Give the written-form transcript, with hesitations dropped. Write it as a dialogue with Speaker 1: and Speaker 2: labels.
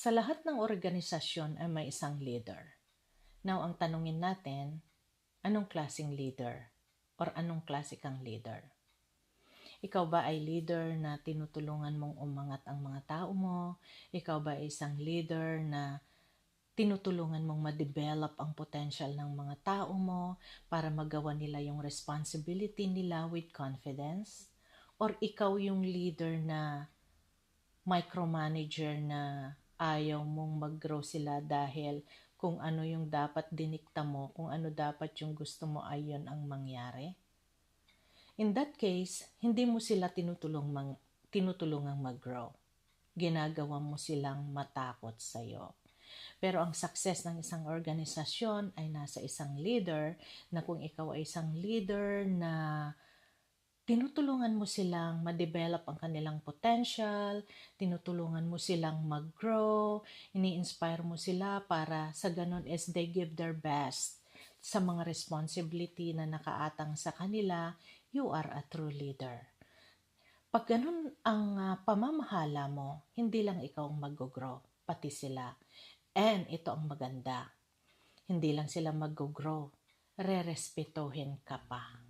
Speaker 1: Sa lahat ng organisasyon ay may isang leader. Now, ang tanungin natin, anong klaseng leader? Or anong klase kang leader? Ikaw ba ay leader na tinutulungan mong umangat ang mga tao mo? Ikaw ba ay isang leader na tinutulungan mong ma-develop ang potential ng mga tao mo para magawa nila yung responsibility nila with confidence? Or ikaw yung leader na micromanager na ayaw mong mag-grow sila dahil kung ano yung dapat dinikta mo, kung ano dapat yung gusto mo ay yun ang mangyari? In that case, hindi mo sila tinutulungang mag-grow. Ginagawa mo silang matakot sa'yo. Pero ang success ng isang organisasyon ay nasa isang leader na kung ikaw ay isang leader na tinutulungan mo silang ma-develop ang kanilang potential, tinutulungan mo silang mag-grow, ini-inspire mo sila para sa ganun as they give their best sa mga responsibility na nakaatang sa kanila, you are a true leader. Pag ganun ang pamamahala mo, hindi lang ikaw ang mag-grow, pati sila. And ito ang maganda, hindi lang sila mag-grow, re-respetohin ka pa.